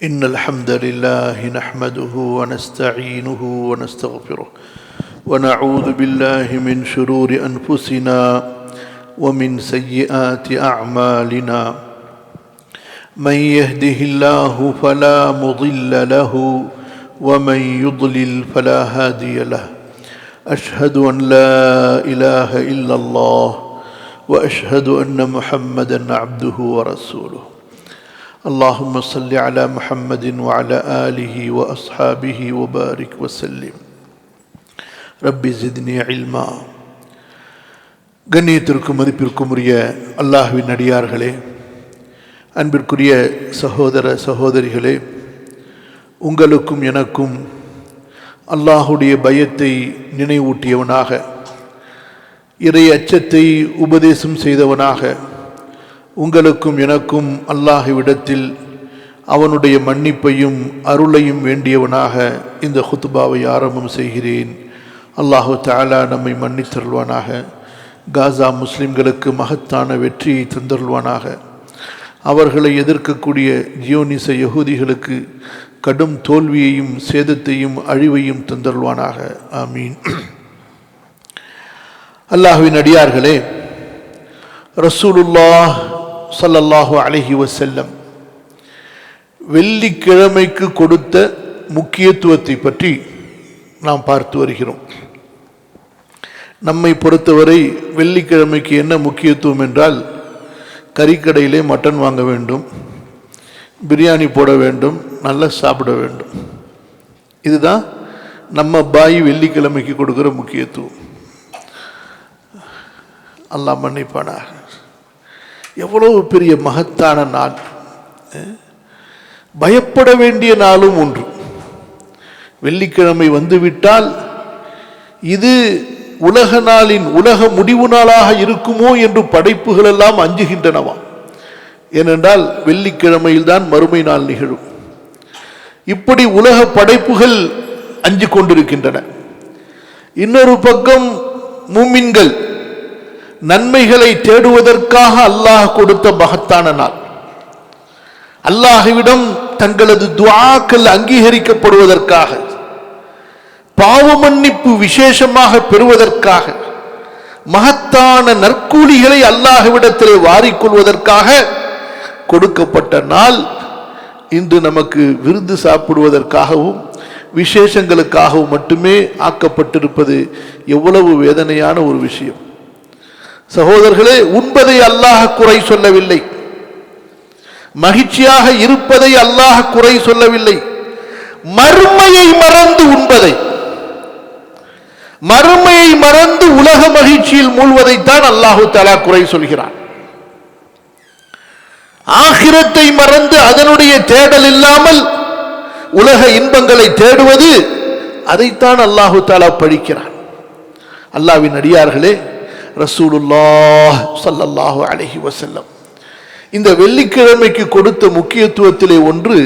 إن الحمد لله نحمده ونستعينه ونستغفره ونعوذ بالله من شرور أنفسنا ومن سيئات أعمالنا من يهده الله فلا مضل له ومن يضلل فلا هادي له أشهد أن لا إله إلا الله وأشهد أن محمدا عبده ورسوله اللهم صل على محمد وعلى آله وأصحابه وبارك وسلم رب زدني علما. கண்ணியத்திற்கும் மதிப்பிற்கும் உரிய அல்லாஹ்வின் அடியார்களே, அன்பிற்குரிய சகோதர சகோதரிகளே, உங்களுக்கும் எனக்கும் அல்லாஹுடைய பயத்தை நினைவூட்டியவனாக, இறை அச்சத்தை உபதேசம் செய்தவனாக, உங்களுக்கும் எனக்கும் அல்லாஹ்விடத்தில் அவனுடைய மன்னிப்பையும் அருளையும் வேண்டியவனாக இந்த குத்பாவை ஆரம்பம் செய்கிறேன். அல்லாஹு தஆலா நம்மை மன்னித்தருள்வானாக. காசா முஸ்லிம்களுக்கு மகத்தான வெற்றியை தந்தருள்வானாக. அவர்களை எதிர்க்கக்கூடிய ஜியோனிச யகூதிகளுக்கு கடும் தோல்வியையும் சேதத்தையும் அழிவையும் தந்தருள்வானாக. ஆமீன். அல்லாஹ்வின் அடியார்களே, ரசூலுல்லாஹ் ஸல்லல்லாஹு அலைஹி வஸல்லம் வெள்ளிக்கிழமைக்கு கொடுத்த முக்கியத்துவத்தை பற்றி நாம் பார்த்து வருகிறோம். நம்மை பொறுத்தவரை வெள்ளிக்கிழமைக்கு என்ன முக்கியத்துவம் என்றால், கறிக்கடையிலே மட்டன் வாங்க வேண்டும், பிரியாணி போட வேண்டும், நல்லா சாப்பிட வேண்டும். இதுதான் நம்ம பாய் வெள்ளிக்கிழமைக்கு கொடுக்குற முக்கியத்துவம். அல்லாஹ் மன்னிப்பானா. எவ்வளவு பெரிய மகத்தான நாள், பயப்பட வேண்டிய நாளும் ஒன்று. வெள்ளிக்கிழமை வந்துவிட்டால் இது உலக நாளின் உலக முடிவு நாளாக இருக்குமோ என்று படைப்புகள் எல்லாம் அஞ்சுகின்றனவா. ஏனென்றால் வெள்ளிக்கிழமையில் தான் மறுமை நாள் நிகழும். இப்படி உலக படைப்புகள் அஞ்சு கொண்டிருக்கின்றன. இன்னொரு பக்கம் மூமின்கள் நன்மைகளை தேடுவதற்காக அல்லாஹ் கொடுத்த மகத்தான நாள். அல்லாஹ்விடம் தங்களது துஆக்கள் அங்கீகரிக்கப்படுவதற்காக, பாவ மன்னிப்பு விசேஷமாக பெறுவதற்காக, மகத்தான நற்கூலிகளை அல்லாஹ்விடத்திலே வாரிக்கொள்வதற்காக கொடுக்கப்பட்ட நாள். இன்று நமக்கு விருந்து சாப்பிடுவதற்காகவும் விசேஷங்களுக்காகவும் மட்டுமே ஆக்கப்பட்டிருப்பது எவ்வளவு வேதனையான ஒரு விஷயம். சகோதரர்களே, உண்பதை அல்லாஹ் குறை சொல்லவில்லை, மகிழ்ச்சியாக இருப்பதை அல்லாஹ் குறை சொல்லவில்லை. மறுமையை மறந்து உண்பதை, மறுமையை மறந்து உலக மகிழ்ச்சியில் மூழ்வதைத்தான் அல்லாஹு தஆலா குறை சொல்கிறான். ஆகிரத்தை மறந்து அதனுடைய தேடல் இல்லாமல் உலக இன்பங்களை தேடுவது, அதைத்தான் அல்லாஹு தஆலா பழிக்கிறான். அல்லாஹ்வின் அடியார்களே, ரசூலுல்லாஹ் ஸல்லல்லாஹு அலைஹி வஸல்லம் இந்த வெள்ளிக்கிழமைக்கு கொடுத்த முக்கியத்துவத்திலே ஒன்று,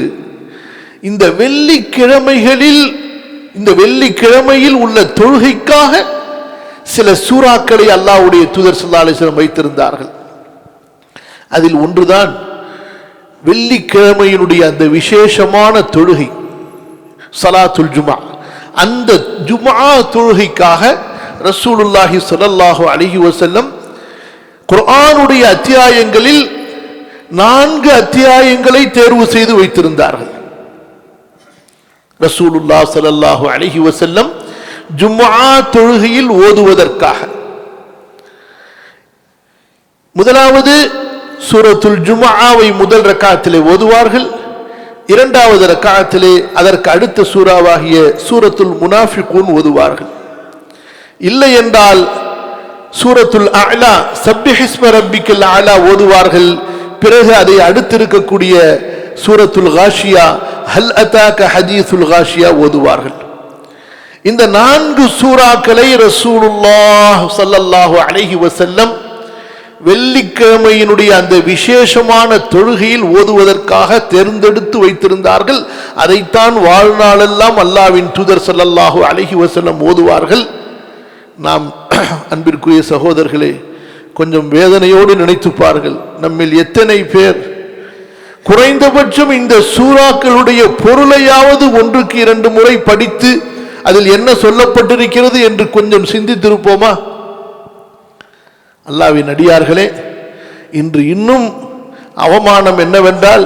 இந்த வெள்ளிக்கிழமைகளில், இந்த வெள்ளிக்கிழமையில் உள்ள தொழுகைக்காக சில சூறாக்களை அல்லாஹ்வுடைய தூதர் ஸல்லல்லாஹு அலைஹி வஸல்லம் வைத்திருந்தார்கள். அதில் ஒன்றுதான் வெள்ளிக்கிழமையினுடைய அந்த விசேஷமான தொழுகை, ஸலாத்துல் ஜும்ஆ. அந்த ஜும்ஆ தொழுகைக்காக ரசூலுல்லாஹி ஸல்லல்லாஹு அலைஹி வஸல்லம் குர்ஆனுடைய அத்தியாயங்களில் 4 அத்தியாயங்களை தேர்வு செய்து வைத்திருந்தார்கள். ரசூலுல்லாஹ் ஸல்லல்லாஹு அலைஹி வஸல்லம் ஜும்ஆ தொழுகையில் ஓதுவதற்காக முதலாவது சூரத்துல் ஜும்ஆவை முதல் ரக்காத்திலே ஓதுவார்கள். இரண்டாவது ரக்காத்திலே அதற்கு அடுத்த சூறாவாகிய சூரத்துல் முனாஃபிகூன் ஓதுவார்கள். இல்லை என்றால் சூரத்துல் அஅலா, சப்பிஹிஸ்ம ரப்பிக்கல் அஅலா ஓதுவார்கள். பிறகு அதை அடுத்திருக்கக்கூடிய சூரத்துல் காஷியா, ஹல் அதாக ஹதீசுல் காஷியா ஓதுவார்கள். இந்த 4 சூறாக்களை ரசூலுல்லாஹ் ஸல்லல்லாஹு அலைஹி வஸல்லம் வெள்ளிக்கிழமையினுடைய அந்த விசேஷமான தொழுகையில் ஓதுவதற்காக தேர்ந்தெடுத்து வைத்திருந்தார்கள். அதைத்தான் வாழ்நாளெல்லாம் அல்லாஹ்வின் தூதர் ஸல்லல்லாஹு அலைஹி வஸல்லம் ஓதுவார்கள். நாம் அன்பிற்குரிய சகோதரர்களே, கொஞ்சம் வேதனையோடு நினைத்து பாருங்கள். நம்மில் எத்தனை பேர் குறைந்தபட்சம் இந்த சூறாக்களுடைய பொருளையாவது 1க்கு 2 முறை படித்து அதில் என்ன சொல்லப்பட்டிருக்கிறது என்று கொஞ்சம் சிந்தித்திருப்போமா? அல்லாஹ்வின் அடியார்களே, இன்று இன்னும் அவமானம் என்னவென்றால்,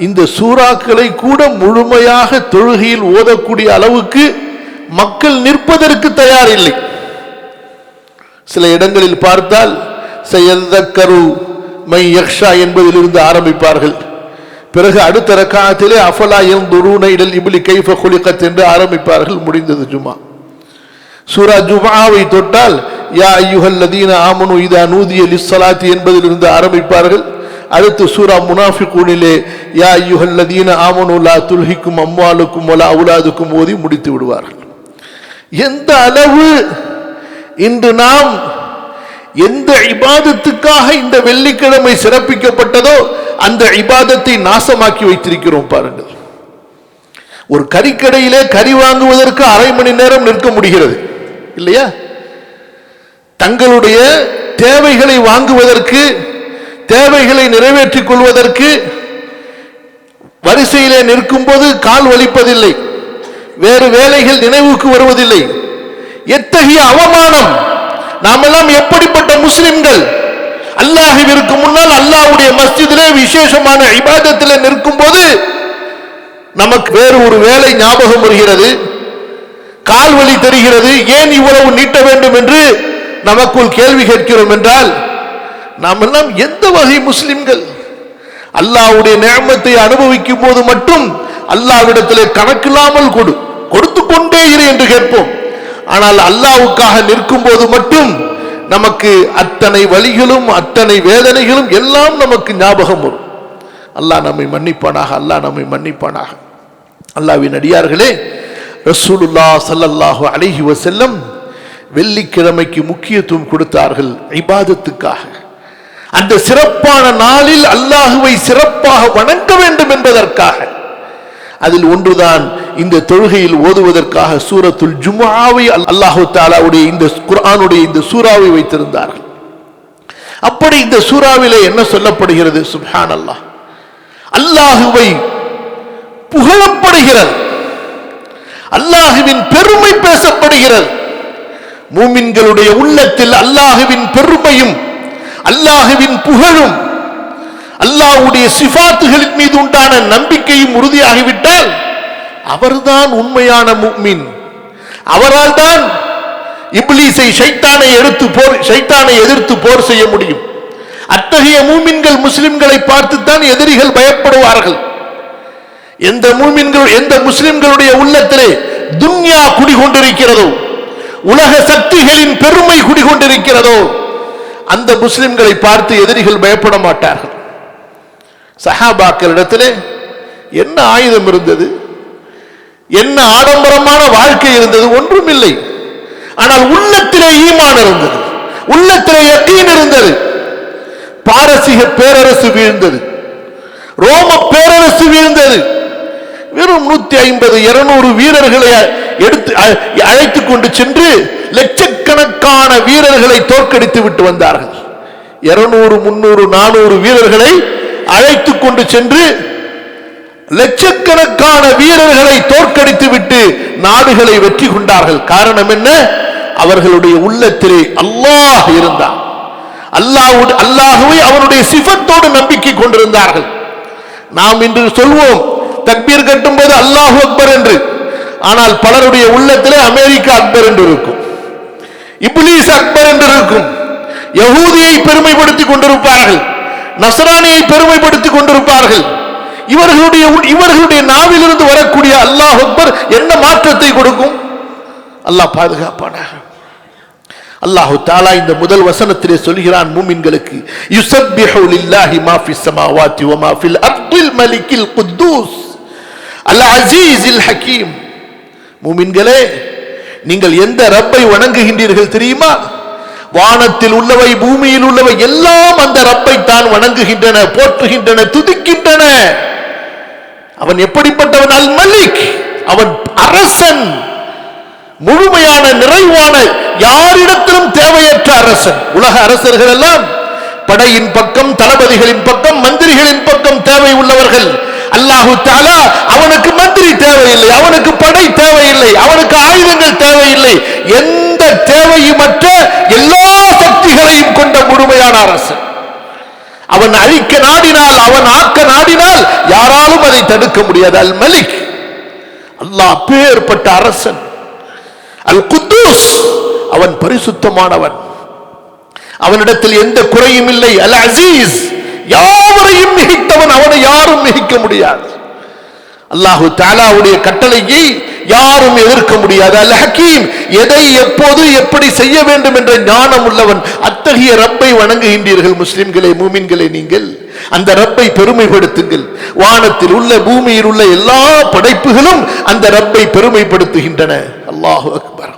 இந்த சூறாக்களை கூட முழுமையாக தொழுகையில் ஓதக்கூடிய அளவுக்கு மக்கள் நிற்பதற்கு தயாரில்லை. சில இடங்களில் பார்த்தால் சயதக்கரு மை யக்ஷா என்பதிலிருந்து ஆரம்பிப்பார்கள். பிறகு அடுத்த ரக்காத்திலே அஃபலா யன்துரூன இலல் இப்லி கைஃப குலிகத் என்று ஆரம்பிப்பார்கள். முடிந்தது ஜுமா. சூரா ஜுமாவை தொட்டால் யா அய்யுஹல்லதீன ஆமனு இதா நூதிய லிஸ்ஸலாத்தி என்பதிலிருந்து ஆரம்பிப்பார்கள். அடுத்து சூரா முனாஃபிகூனிலே யா அய்யுஹல்லதீன ஆமனு லா துல்ஹிக்கும் அம்வாலுக்கும் வலா அவுலாதுக்கும் ஓதி முடித்து விடுவார்கள். எந்த அளவு இன்று நாம் எந்த இபாதத்துக்காக இந்த வெள்ளிக்கிழமை சிறப்பிக்கப்பட்டதோ அந்த இபாதத்தை நாசமாக்கி வைத்திருக்கிறோம். பாருங்கள், ஒரு கறிக்கடையிலே கறி வாங்குவதற்கு அரை மணி நேரம் நிற்க முடிகிறது இல்லையா? தங்களுடைய தேவைகளை வாங்குவதற்கு, தேவைகளை நிறைவேற்றிக் கொள்வதற்கு வரிசையிலே நிற்கும் போது கால் வலிப்பதில்லை, வேறு வேலைகள் நினைவுக்கு வருவதில்லை. எத்தகைய அவமானம்! நாமெல்லாம் எப்படிப்பட்ட முஸ்லிம்கள்! அல்லாஹ்விற்கு முன்னால் அல்லாஹ்வுடைய மஸ்ஜிதிலே விசேஷமான இபாதத்திலே நிற்கும் போது நமக்கு வேறு ஒரு வேலை ஞாபகம் வருகிறது, கால் வலி தெரிகிறது, ஏன் இவ்வளவு நீட்ட வேண்டும் என்று நமக்குள் கேள்வி கேட்கிறோம் என்றால் நாம் எல்லாம் எந்த வகை முஸ்லிம்கள்? அல்லாஹ்வுடைய நிஅமத்தை அனுபவிக்கும் போது மட்டும் அல்லாஹ்விடத்திலே கணக்கில்லாமல் கொடுத்து கொண்டே இரு என்று கேட்போம். ஆனால் அல்லாஹ்வுக்காக நிற்கும் போது மட்டும் நமக்கு அத்தனை வலிகளும் அத்தனை வேதனைகளும் எல்லாம் நமக்கு ஞாபகம் வரும். அல்லாஹ் நம்மை மன்னிப்பானாக, அல்லாஹ் நம்மை மன்னிப்பானாக. அல்லாஹ்வின் அடியார்களே, ரசூலுல்லாஹ் ஸல்லல்லாஹு அலைஹி வஸல்லம் வெள்ளிக்கிழமைக்கு முக்கியத்துவம் கொடுத்தார்கள் இபாதத்துக்காக. அந்த சிறப்பான நாளில் அல்லாஹுவை சிறப்பாக வணங்க வேண்டும் என்பதற்காக. அதில் ஒன்றுதான் இந்த தொழுகையில் ஓதுவதற்காக சூரத்துல் ஜும்ஆவை அல்லாஹ் தஆலாவுடைய இந்த குர்ஆனுடைய இந்த சூறாவை வைத்திருந்தார்கள். அப்படி இந்த சூறாவிலே என்ன சொல்லப்படுகிறது? சுப்ஹானல்லாஹ், அல்லாஹுவை புகழப்படுகிறது, அல்லாஹுவின் பெருமை பேசப்படுகிறது. மூமின்களுடைய உள்ளத்தில் அல்லாஹுவின் பெருமையும் அல்லாஹுவின் புகழும் அல்லாஹ்வுடைய சிஃபாத்துகளின் மீது உண்டான நம்பிக்கையும் உறுதியாகிவிட்டால் அவர்தான் உண்மையான முஃமின். அவரால் தான் இப்லீஸை ஷைத்தானை எதிர்த்து போர் செய்ய முடியும். அத்தகைய மூமின்கள் முஸ்லிம்களை பார்த்துத்தான் எதிரிகள் பயப்படுவார்கள். எந்த முஸ்லிம்களுடைய உள்ளத்திலே துன்யா குடிகொண்டிருக்கிறதோ, உலக சக்திகளின் பெருமை குடிகொண்டிருக்கிறதோ, அந்த முஸ்லிம்களை பார்த்து எதிரிகள் பயப்பட மாட்டார்கள். சஹாபாக்களிடத்திலே என்ன ஆயுதம் இருந்தது? என்ன ஆடம்பரமான வாழ்க்கை இருந்தது? ஒன்றுமில்லை. ஆனால் உள்ளத்திலே ஈமான் இருந்தது, உள்ளத்திலே யகீன் இருந்தது. பாரசீக பேரரசு வீழ்ந்தது, ரோம பேரரசு வீழ்ந்தது. வெறும் 150-200 வீரர்களை எடுத்து அழைத்துக் கொண்டு சென்று லட்சக்கணக்கான வீரர்களை தோற்கடித்து விட்டு வந்தார்கள். 200, 300, 400 வீரர்களை அழைத்துக் கொண்டு சென்று லட்சக்கணக்கான வீரர்களை தோற்கடித்து விட்டு நாடுகளை வெற்றி கொண்டார்கள். காரணம் என்ன? அவர்களுடைய உள்ளத்திலே அல்லாஹ் இருந்தார். அல்லாஹ்வை அவருடைய சிஃபத்தோடு நம்பிக்கை கொண்டிருந்தார்கள். நாம் இன்று சொல்வோம் தக்பீர் கட்டும் போது அல்லாஹு அக்பர் என்று, ஆனால் பலருடைய உள்ளத்திலே அமெரிக்கா அக்பர் என்று இருக்கும், இப்லீஸ் அக்பர் என்று இருக்கும். யஹூதியை பெருமைப்படுத்திக் கொண்டிருப்பார்கள், நஸ்ரானியை பெருமைப்படுத்திக் கொண்டிருப்பார்கள். இவர்களுடைய நாவிலிருந்து வரக்கூடிய அல்லாஹ் அக்பர் என்ன மாற்றத்தை கொடுக்கும்? அல்லாஹ் பாதுகாப்பானாக. அல்லாஹு தஆலா இந்த முதல் வசனத்திலே சொல்கிறான் மூமின்களுக்கு, யுஸப்பிஹு லில்லாஹி மா ஃபிஸ் ஸமாவாத்தி வ மா ஃபில் அர்தில் மலிக்கில் குத்தூஸ் அல் அஸீஸில் ஹகீம். மூமின்களே, நீங்கள் எந்த ரப்பை வணங்குகின்றீர்கள் தெரியுமா? வானத்தில் உள்ளவை பூமியில் உள்ளவை எல்லாம் அந்த ரப்பை தான் வணங்குகின்றன, போற்றுகின்றன, துதிக்கின்றன. அவன் எப்படிப்பட்டவன்? அல் மலிக், அவன் அரசன், முழுமையான நிறைவான, யாரிடத்திலும் தேவையற்ற அரசன். உலக அரசர்கள் எல்லாம் படையின் பக்கம், தளபதிகளின் பக்கம், மந்திரிகளின் பக்கம் தேவை உள்ளவர்கள். அல்லாஹு தஆலா அவனுக்கு மந்திரி தேவையில்லை, அவனுக்கு படை தேவையில்லை, அவனுக்கு ஆயுதங்கள் தேவையில்லை. எந்த தேவையுமற்ற எல்லா சக்திகளையும் கொண்ட முழுமையான அரசு. அவன் அழிக்க நாடினால், அவன் ஆக்க நாடினால் யாராலும் அதை தடுக்க முடியாது. அல் மலிக், அல்லாஹ் பேர்பட்ட அரசன். அல் குத்தூஸ், அவன் பரிசுத்தமானவன், அவனிடத்தில் எந்த குறையும் இல்லை. அல் அசீஸ், யாவரையும் மிகைத்தவன், அவனை யாரும் மிகைக்க முடியாது. அல்லாஹு தஆலாவுடைய கட்டளையை யாரும் எதிர்க்க முடியாது. அல் ஹக்கீம், எதை எப்போது எப்படி செய்ய வேண்டும் என்ற ஞானம் உள்ளவன். அத்தகைய ரப்பை வணங்குகின்றீர்கள் முஸ்லிம்களே, மூமின்களே. நீங்கள் அந்த ரப்பை பெருமைப்படுத்துங்கள். வானத்தில் உள்ள பூமியில் உள்ள எல்லா படைப்புகளும் அந்த ரப்பை பெருமைப்படுத்துகின்றன. அல்லாஹு அக்பர்.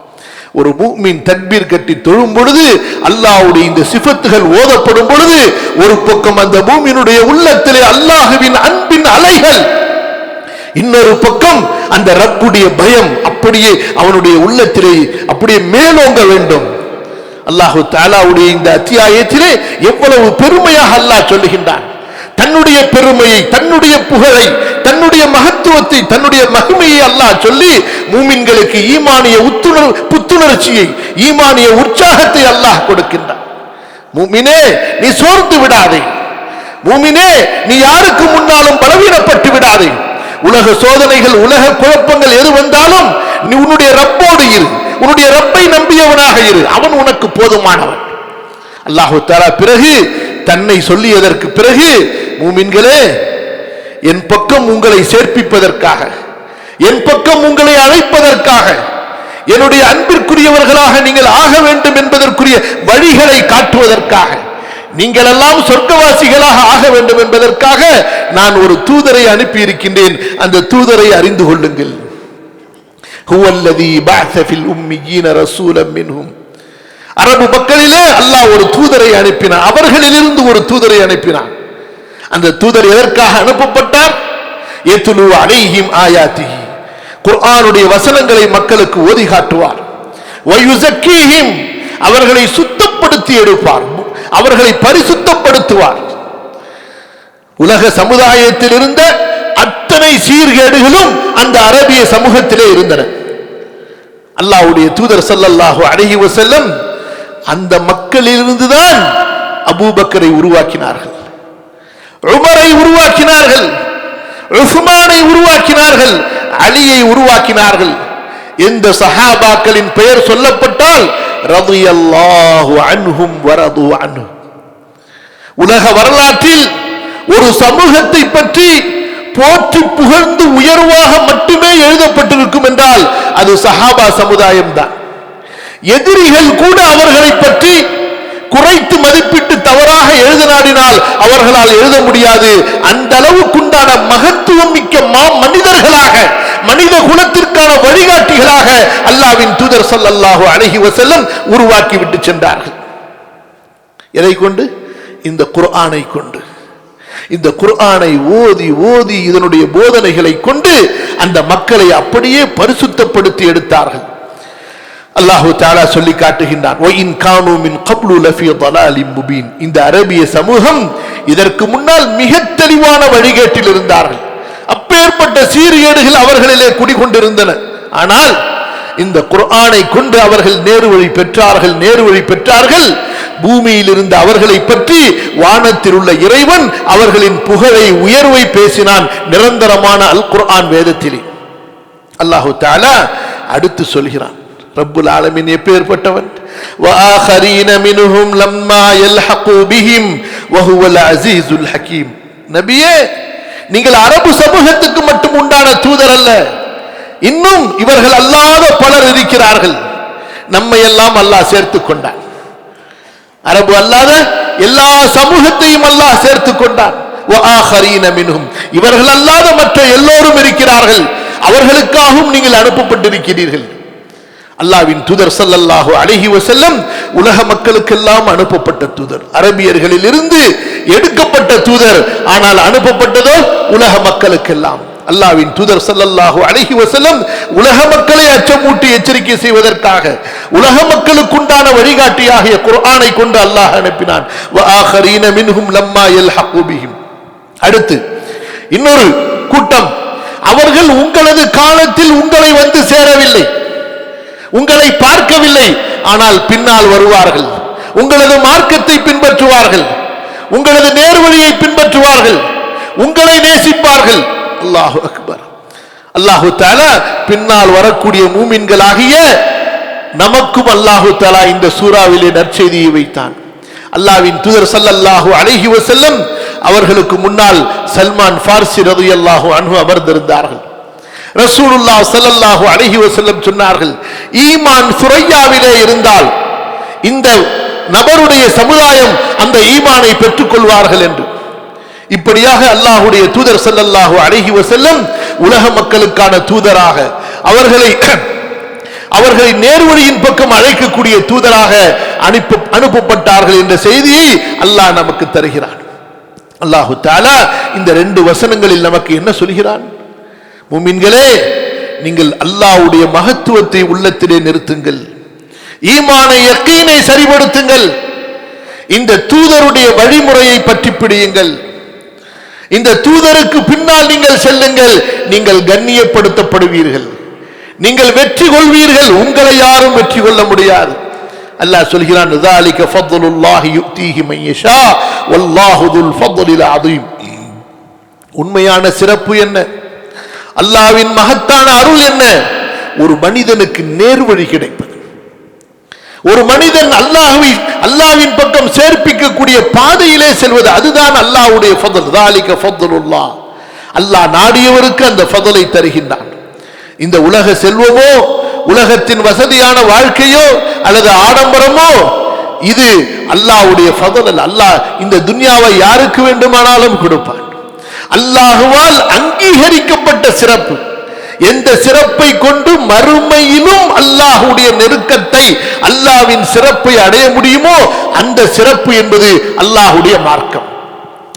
ஒரு மூமின் தக்பீர் கட்டி தொழும் பொழுது, அல்லாஹ்வுடைய இந்த சிஃபத்துகள் ஓதப்படும் பொழுது, ஒரு பக்கம் அந்த மூமினுடைய உள்ளத்திலே அல்லாஹ்வின் அன்பின் அலைகள், இன்னொரு பக்கம் அந்த ரப்புடைய பயம் அப்படியே அவனுடைய உள்ளத்திலே அப்படியே மேலோங்க வேண்டும். அல்லாஹு தஆலாவுடைய இந்த அத்தியாயத்திலே எவ்வளவு பெருமையாக அல்லாஹ் சொல்லுகின்றான். தன்னுடைய பெருமையை, தன்னுடைய புகழை, தன்னுடைய மகத்துவத்தை, தன்னுடைய மகிமையை அல்லாஹ் சொல்லி மூமின்களுக்கு ஈமானிய புத்துணர்ச்சியை, ஈமானிய உற்சாகத்தை அல்லாஹ் கொடுக்கின்றான். மூமினே, நீ சோர்ந்து விடாதே. மூமினே, நீ யாருக்கு முன்னாலும் பலவீனப்பட்டு விடாதே. உலக சோதனைகள், உலக குழப்பங்கள் எது வந்தாலும் நீ உன்னுடைய ரப்போடு இரு, உன்னுடைய ரப்பை நம்பியவனாக இரு. அவன் உனக்கு போதுமானவன். அல்லாஹு தஆலா பிறகு தன்னை சொல்லியதற்கு பிறகு, மூமின்களே, என் பக்கம் உங்களை சேர்ப்பிப்பதற்காக, என் பக்கம் உங்களை அழைப்பதற்காக, என்னுடைய அன்பிற்குரியவர்களாக நீங்கள் ஆக வேண்டும் என்பதற்குரிய வழிகளை காட்டுவதற்காக, நீங்கள் எல்லாம் சொர்க்கவாசிகளாக ஆக வேண்டும் என்பதற்காக நான் ஒரு தூதரை அனுப்பி இருக்கின்றேன். அந்த தூதரை அறிந்து கொள்ளுங்கள். ஹுவல்லதீ பஅஸ ஃபில் உம்மீயீன ரசூலன் மின்ஹும். அரபு மக்களிலே அல்லாஹ் ஒரு தூதரை அனுப்பினான், அவர்களிலிருந்து ஒரு தூதரை அனுப்பினான். அந்த தூதர் எதற்காக அனுப்பப்பட்டார்? யத்லு அலைஹிம் ஆயாத்திஹி, குர்ஆனுடைய வசனங்களை மக்களுக்கு ஓதி காட்டுவார். வயுஸக்கீஹிம், அவர்களை சுத்தப்படுத்தி எடுப்பார், அவர்களை பரிசுத்தப்படுத்துவார். உலக சமுதாயத்தில் இருந்த அத்தனை சீர்கேடுகளும் அந்த அரபிய சமூகத்திலே இருந்தன. அல்லாஹ்வுடைய தூதர் ஸல்லல்லாஹு அலைஹி வஸல்லம் அந்த மக்களிலிருந்துதான் அபூபக்கரை உருவாக்கினார்கள், உமரை உருவாக்கினார்கள், உஸ்மானை உருவாக்கினார்கள், அலியை உருவாக்கினார்கள். எந்த சஹாபாக்களின் பெயர் சொல்லப்பட்டால் ரலியல்லாஹு அன்ஹும் வரது அன்ஹு. உலக வரலாற்றில் ஒரு சமூகத்தை பற்றி போற்றி புகழ்ந்து உயர்வாக மட்டுமே எழுதப்பட்டிருக்கும் என்றால் அது சஹாபா சமுதாயம் தான். எதிரிகள் கூட அவர்களை பற்றி குறைத்து மதிப்பிட்டு தவறாக எழுத நாடினால் அவர்களால் எழுத முடியாது. அந்த அளவுக்குண்டான மகத்துவம் மிக்க மனிதர்களாக, மனித குலத்திற்கான வழிகாட்டிகளாக அல்லாஹ்வின் தூதர் ஸல்லல்லாஹு அலைஹி வஸல்லம் உருவாக்கி விட்டு சென்றார்கள். எதை கொண்டு? இந்த குர்ஆனை கொண்டு. இந்த குர்ஆனை ஓதி ஓதி இதனுடைய போதனைகளை கொண்டு அந்த மக்களை அப்படியே பரிசுத்தப்படுத்தி எடுத்தார்கள். அல்லாஹு தஆலா சொல்லி காட்டுகின்றான், வஇன் கானூ மின் கப்லு லஃபீ ضلالின் முபீன். இந்த அரபிய சமூகம் இதற்கு முன்னால் மிக தெளிவான வழிகேட்டில் இருந்தார்கள். அப்பேற்பட்ட சீர்கேடுகள் அவர்களிலே குடிகொண்டிருந்தன. ஆனால் இந்த குர்ஆனை கொண்டு அவர்கள் நேர்வழி பெற்றார்கள், நேர்வழி பெற்றார்கள். பூமியில் இருந்த அவர்களை பற்றி வானத்தில் உள்ள இறைவன் அவர்களின் புகழை, உயர்வை பேசினான் நிரந்தரமான அல் குர்ஆன் வேதத்திலே. அல்லாஹு தஆலா அடுத்து சொல்கிறான், ரப்புல் ஆலமீன் எப்பேற்பட்டவன். வஆഖரீன மின்ஹும் லம்மா யல்ஹகு பிஹிம் வஹுவல் அஸீஸுல் ஹகீம். நபியே, நீங்கள் அரபு சமூகத்துக்கு மட்டும் உண்டான தூதர் அல்ல, இன்னும் இவர்கள் அல்லாத பலர் இருக்கிறார்கள். நம்மை எல்லாம் அல்லாஹ் சேர்த்துக் கொண்டான். அரபு அல்லாத எல்லா சமூகத்தையும் அல்லாஹ் சேர்த்துக் கொண்டான். வஆഖரீன மின்ஹும், இவர்கள் அல்லாத மற்ற எல்லோரும் இருக்கிறார்கள், அவர்களுக்காகவும் நீங்கள் அனுப்பப்பட்டிருக்கிறீர்கள். அல்லாஹ்வின் தூதர் ஸல்லல்லாஹு அலைஹி வஸல்லம் உலக மக்களுக்கெல்லாம் அனுப்பப்பட்ட தூதர், அரபியர்களில் இருந்து எடுக்கப்பட்ட தூதர். ஆனால் அனுப்பப்பட்டதோ உலக மக்களுக்கெல்லாம். அல்லாஹ்வின் தூதர் ஸல்லல்லாஹு அலைஹி வஸல்லம் உலக மக்களை அச்சமூட்டி எச்சரிக்கை செய்வதற்காக உலக மக்களுக்குண்டான வழிகாட்டியாகிய குர்ஆனை கொண்டு அல்லாஹ் அனுப்பினான். வ ஆகரீன மின்ஹும் லம்மா யல்ஹகு பிஹிம். அடுத்து இன்னொரு கூட்டம், அவர்கள் உங்களது காலத்தில் உங்களை வந்து சேரவில்லை, உங்களை பார்க்கவில்லை, ஆனால் பின்னால் வருவார்கள், உங்களது மார்க்கத்தை பின்பற்றுவார்கள், உங்களது நேர்வழியை பின்பற்றுவார்கள், உங்களை நேசிப்பார்கள். அல்லாஹு அக்பர். அல்லாஹு தஆலா பின்னால் வரக்கூடிய மூமின்களாகிய நமக்கும் அல்லாஹு தஆலா இந்த சூறாவிலே நற்செய்தியை வைத்தான். அல்லாஹ்வின் தூதர் ஸல்லல்லாஹு அலைஹி வஸல்லம் அவர்களுக்கு முன்னால் சல்மான் ஃபார்சி ரலியல்லாஹு அன்ஹு அமர்ந்திருந்தார்கள். ரசூலுல்லாஹ் ஸல்லல்லாஹு அலைஹி வஸல்லம் சொன்னார்கள், ஈமான் சுரையாவிலே இருந்தால் இந்த நபருடைய சமுதாயம் அந்த ஈமானை பெற்றுக் கொள்வார்கள் என்று. இப்படியாக அல்லாஹ்வுடைய தூதர் ஸல்லல்லாஹு அலைஹி வஸல்லம் உலக மக்களுக்கான தூதராக அவர்களை நேர்வழியின் பக்கம் அழைக்கக்கூடிய தூதராக அனுப்பப்பட்டார்கள் என்ற செய்தியை அல்லாஹ் நமக்கு தருகிறான். அல்லாஹு தஆலா இந்த 2 வசனங்களில் நமக்கு என்ன சொல்கிறான்? முஃமின்களே, நீங்கள் அல்லாஹ்வுடைய மகத்துவத்தை உள்ளத்திலே நிறுத்துங்கள், ஈமானை யக்கீனை சரிபடுத்துங்கள், இந்த தூதருடைய வழிமுறையை பற்றி பிடியுங்கள், இந்த தூதருக்கு பின்னால் நீங்கள் செல்லுங்கள், நீங்கள் கண்ணியப்படுத்தப்படுவீர்கள், நீங்கள் வெற்றி கொள்வீர்கள், உங்களை யாரும் வெற்றி கொள்ள முடியாது. அல்லாஹ் சொல்கிறான், ذَلِكَ فَضْلُ اللَّهِ يُؤْتِيهِ مَن يَشَاءُ وَاللَّهُ ذُو الْفَضْلِ الْعَظِيمِ. உண்மையான சிறப்பு என்ன, அல்லாஹ்வின் மகத்தான அருள் என்ன? ஒரு மனிதனுக்கு நேர்வழி கிடைப்பது, ஒரு மனிதன் அல்லாஹ்வின் பக்கம் சேர்ப்பிக்கக்கூடிய பாதையிலே செல்வது, அதுதான் அல்லாஹ்வுடைய ஃபضல். ذَلِكَ فَضْلُ اللَّهِ. அல்லாஹ் நாடியவருக்கு அந்த ஃபضலை தருகின்றான். இந்த உலக செல்வமோ, உலகத்தின் வசதியான வாழ்க்கையோ அல்லது ஆடம்பரமோ, இது அல்லாஹ்வுடைய ஃபضல் அல்ல. அல்லாஹ் இந்த துன்யாவை யாருக்கு வேண்டுமானாலும் கொடுப்பான். அல்லாஹ்வால் அங்கீகரிக்கப்பட்ட சிறப்பு, எந்த சிறப்பை கொண்டு மறுமையிலும் அல்லாஹ்வுடைய நெருக்கத்தை, அல்லாஹ்வின் சிறப்பை அடைய முடியுமோ அந்த சிறப்பு என்பது அல்லாஹ்வுடைய மார்க்கம்.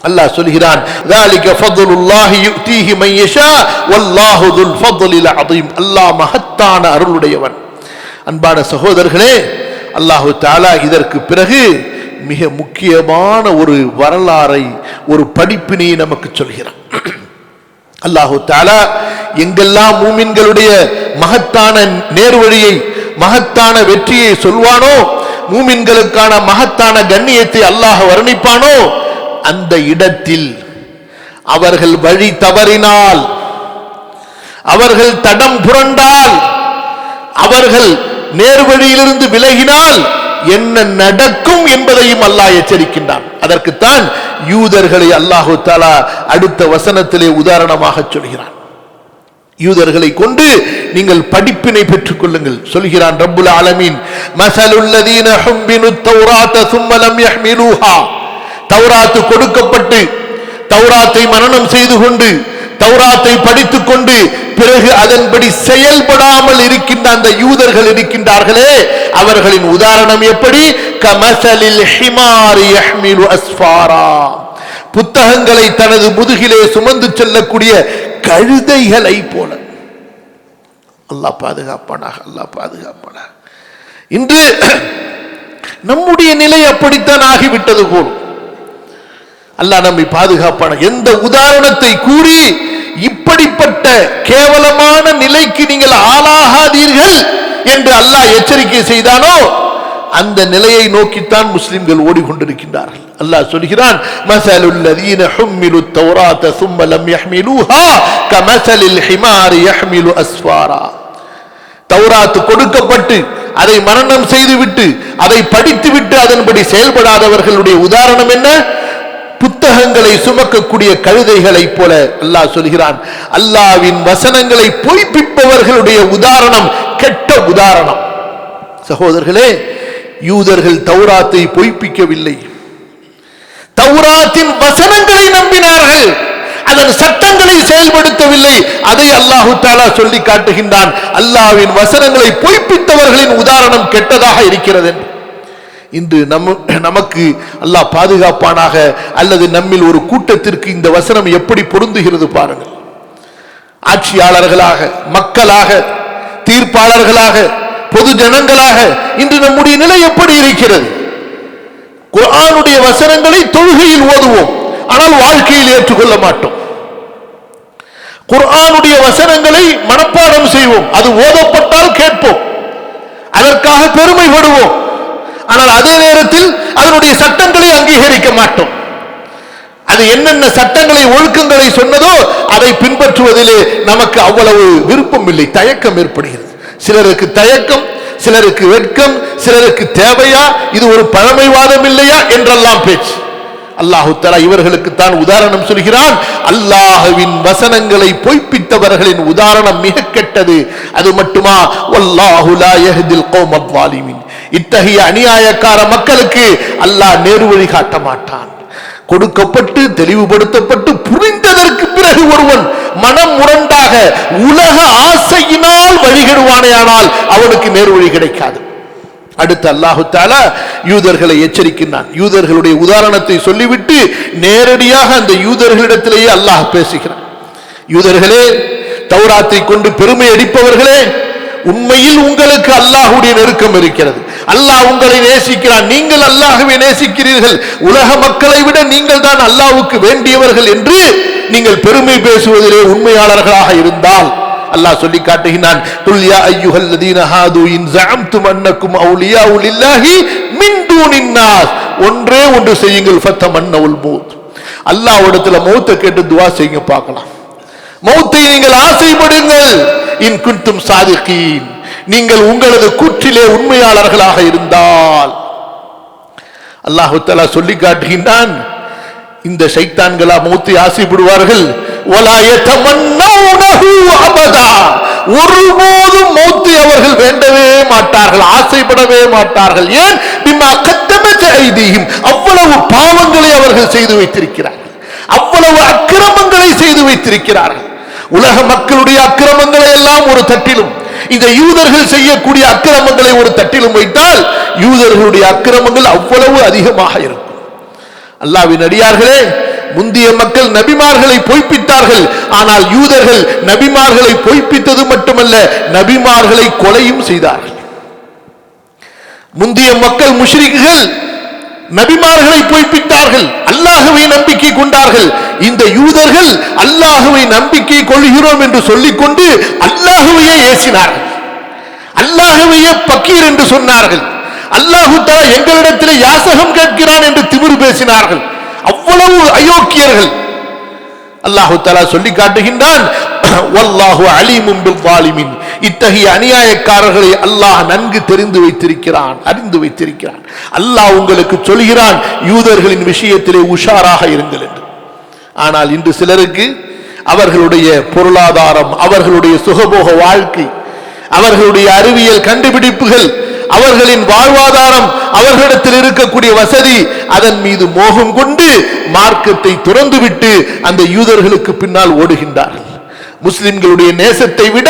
அல்லாஹ் சொல்கிறான், ذَلِكَ فَضْلُ اللَّهِ يُؤْتِيهِ مَن يَشَاءُ وَاللَّهُ ذُو الْفَضْلِ الْعَظِيمِ. அல்லாஹ் மகத்தான அருளுடையவன். அன்பான சகோதரர்களே, அல்லாஹு தஆலா இதற்கு பிறகு மிக முக்கியமான ஒரு வரலாறை, ஒரு படிப்பினை நமக்கு சொல்கிறான். அல்லாஹு தஆலா எங்கெல்லாம் மூமின்களுடைய மகத்தான நேர்வழியை, மகத்தான வெற்றியை சொல்வானோ, மூமின்களுக்கான மகத்தான கண்ணியத்தை அல்லாஹ் வர்ணிப்பானோ, அந்த இடத்தில் அவர்கள் வழி தவறினால், அவர்கள் தடம் புரண்டால், அவர்கள் நேர்வழியிலிருந்து விலகினால் என்ன நடக்கும் என்பதையும் அல்லாஹ் எச்சரிக்கின்றான். அதற்குத்தான் யூதர்களை அல்லாஹு தஆலா அடுத்த வசனத்திலே உதாரணமாக சொல்கிறான். யூதர்களை கொண்டு நீங்கள் படிப்பினை பெற்றுக் கொள்ளுங்கள் சொல்கிறான் ரப்புல் ஆலமீன். மஸலுல் லதீன ஹும்பினுத் தௌராத ثم لم يحملوها. தௌராத் கொடுக்கப்பட்டு, தௌராத்தை மனனம் செய்து கொண்டு, தௌராத்தை படித்துக் கொண்டு பிறகு அதன்படி செயல்படாமல் இருக்கின்ற அந்த யூதர்கள் இருக்கின்றார்களே, அவர்களின் உதாரணம் எப்படி? கமஸலில் ஹிமாரி யஹ்மிலு அஸ்ஃபாரா. புத்தகங்களை தனது முதுகிலே சுமந்து செல்லக்கூடிய கழுதைகளை போல. அல்லாஹ் பாதுகாப்பானாக, அல்லாஹ் பாதுகாப்பானாக. இன்று நம்முடைய நிலை அப்படித்தான் ஆகிவிட்டது போல். அல்லாஹ் நம்மை பாதுகாப்பான. எந்த உதாரணத்தை கூறி இப்படிப்பட்ட கேவலமான நிலைக்கு நீங்கள் ஆளாகாதீர்கள் என்று அல்லாஹ் எச்சரிக்கை செய்தானோ, அந்த நிலையை நோக்கித்தான் முஸ்லிம்கள் ஓடிக்கொண்டிருக்கின்றார்கள். அல்லாஹ் சொல்கிறான், மஸலுல் லதீன ஹும்மிலுத் தௌராத ثم لم يحملوها كمثل الحمار يحمل أسفارا. தௌராத் கொடுக்கப்பட்டு அதை மனனம் செய்துவிட்டு, அதை படித்துவிட்டு அதன்படி செயல்படாதவர்களுடைய உதாரணம் என்ன? புத்தகங்களை சுமக்கக்கூடிய கழுதைகளை போல. அல்லாஹ் சொல்கிறான், அல்லாஹ்வின் வசனங்களை பொய்ப்பிப்பவர்களுடைய உதாரணம் கெட்ட உதாரணம். சகோதரர்களே, யூதர்கள் தௌராத்தை பொய்ப்பிக்கவில்லை, தௌராத்தின் வசனங்களை நம்பினார்கள், அதன் சட்டங்களை செயல்படுத்தவில்லை. அதை அல்லாஹு தஆலா சொல்லி காட்டுகின்றான். அல்லாஹ்வின் வசனங்களை பொய்ப்பித்தவர்களின் உதாரணம் கெட்டதாக இருக்கிறது. இன்று நமக்கு அல்லாஹ் பாதுகாப்பானாக, அல்லது நம்மில் ஒரு கூட்டத்திற்கு இந்த வசனம் எப்படி பொருந்துகிறது பாருங்கள். ஆட்சியாளர்களாக, மக்களாக, தீர்ப்பாளர்களாக, பொது ஜனங்களாக இன்று நம்முடைய நிலை எப்படி இருக்கிறது? குர்ஆனுடைய வசனங்களை தொழுகையில் ஓதுவோம், ஆனால் வாழ்க்கையில் ஏற்றுக்கொள்ள மாட்டோம். குர்ஆனுடைய வசனங்களை மனப்பாடம் செய்வோம், அது ஓதப்பட்டால் கேட்போம், அதற்காக பெருமைப்படுவோம், ஆனால் அதே நேரத்தில் அதனுடைய சட்டங்களை அங்கீகரிக்க மாட்டோம். அது என்னென்ன சட்டங்களை, ஒழுக்கங்களை சொன்னதோ அதை பின்பற்றுவதிலே நமக்கு அவ்வளவு விருப்பம் இல்லை, தயக்கம் ஏற்படுகிறது. சிலருக்கு தயக்கம், சிலருக்கு வெட்கம், சிலருக்கு தேவையா, இது ஒரு பழமைவாதம் இல்லையா என்றெல்லாம் பேச்சு. அல்லாஹு தஆலா இவர்களுக்கு தான் உதாரணம் சொல்கிறான். அல்லாஹ்வின் வசனங்களை பொய்ப்பித்தவர்களின் உதாரணம் மிக கெட்டது. அது மட்டுமா, வல்லாஹு லா யஹ்தில் கௌமல் ஸாலிமீன், இத்தகைய அநியாயக்கார மக்களுக்கு அல்லாஹ் நேர்வழி காட்ட மாட்டான். கொடுக்கப்பட்டு தெளிவுபடுத்தப்பட்டு புரிந்ததற்கு பிறகு ஒருவன் மனம் முரண்டாக உலக ஆசையினால் வழிகெடுவானேயானால் அவனுக்கு நேர்வழி கிடைக்காது. அடுத்து அல்லாஹு தஆலா யூதர்களை எச்சரிக்கின்றான். யூதர்களுடைய உதாரணத்தை சொல்லிவிட்டு நேரடியாக அந்த யூதர்களிடத்திலேயே அல்லாஹ் பேசுகிறான். யூதர்களே, தௌராத்தை கொண்டு பெருமை அடிப்பவர்களே, உண்மையில் உங்களுக்கு அல்லாஹ்வுடைய நெருக்கம் இருக்கிறது. அல்லாஹ் உங்களை நேசிக்கிறான், நீங்கள் அல்லாஹ்வை நேசிக்கிறீர்கள், உலக மக்களை விட நீங்கள் தான் அல்லாஹ்வுக்கு வேண்டியவர்கள் என்று நீங்கள் பெருமை பேசுவதிலே உண்மையாளர்களாக இருந்தால் அல்லாஹ் சொல்லி காட்டுகிறான். குல் யா அய்யுஹல்லதீன ஹாது இன் ஸஅம்தும் அன்னக்கும் அவுலியாஉ லில்லாஹி மின் தூனின் நாஸ், ஒன்றே ஒன்று செய்யுங்கள், ஃபத்தமன்னவுல் மௌத், அல்லாஹ்விடத்துல மௌத்தை கேட்டு துஆ செய்யுங்க பார்க்கலாம். மௌத்தை நீங்கள் ஆசைப்படுங்கள். இன் குன்தும் சாதிகீன், நீங்கள் உங்களது கூற்றிலே உண்மையாளர்களாக இருந்தால். அல்லாஹ் தஆலா சொல்லி காட்டுகின்றான், இந்த ஷைத்தான்களா மௌத்தை ஆசைப்படுவார்கள்? வலா யதமன்னௌனஹு அபதா, ஒருபோதும் மௌத்தை அவர்கள் வேண்டவே மாட்டார்கள், ஆசைப்படவே மாட்டார்கள். ஏன்? பிமா கத்தமத் ஐதீஹிம், அவ்வளவு பாவங்களை அவர்கள் செய்து வைத்திருக்கிறார்கள், அவ்வளவு அக்கிரமங்களை செய்து வைத்திருக்கிறார்கள். உலக மக்களுடைய அக்கிரமங்களை எல்லாம் ஒரு தட்டிலும், இந்த யூதர்கள் செய்யக்கூடிய அக்கிரமங்களை ஒரு தட்டிலும் வைத்தால் யூதர்களுடைய அக்கிரமங்கள் அவ்வளவு அதிகமாக இருக்கும். அல்லாஹ்வின் அடியார்களே, முந்திய மக்கள் நபிமார்களை பொய்ப்பித்தார்கள், ஆனால் யூதர்கள் நபிமார்களை பொய்ப்பித்தது மட்டுமல்ல, நபிமார்களை கொலையும் செய்தார்கள். முந்திய மக்கள் முஷ்ரிக்குகள் நபிமார்களை பொய்ப்பித்தார்கள், அல்லாஹ்வை நம்பிக்கை கொண்டார்கள். இந்த யூதர்கள் அல்லாஹ்வை நம்பிக்கை கொள்கிறோம் என்று சொல்லிக்கொண்டு அல்லாஹ்வையே ஏசினார்கள், அல்லாஹ்வையே பக்கீர் என்று சொன்னார்கள், அல்லாஹ் தஆலா எங்களிடத்திலே யாசகம் கேட்கிறான் என்று திமிரு பேசினார்கள். அவ்வளவு அயோக்கியர்கள். அல்லாஹ் தஆலா சொல்லி காட்டுகின்றான், வல்லாஹு அலீமும் பில் ஸாலிமீன், இத்தகைய அநியாயக்காரர்களை அல்லாஹ் நன்கு தெரிந்து வைத்திருக்கிறான், அறிந்து வைத்திருக்கிறான். அல்லாஹ் உங்களுக்கு சொல்கிறான், யூதர்களின் விஷயத்திலே உஷாராக இருங்கள் என்று. ஆனால் இன்று சிலருக்கு அவர்களுடைய பொருளாதாரம், அவர்களுடைய சுகபோக வாழ்க்கை, அவர்களுடைய அறிவியல் கண்டுபிடிப்புகள், அவர்களின் வாழ்வாதாரம், அவர்களிடத்தில் இருக்கக்கூடிய வசதி, அதன் மீது மோகம் கொண்டு மார்க்கத்தை துறந்துவிட்டு அந்த யூதர்களுக்கு பின்னால் ஓடுகின்றார்கள். முஸ்லிம்களுடைய நேசத்தை விட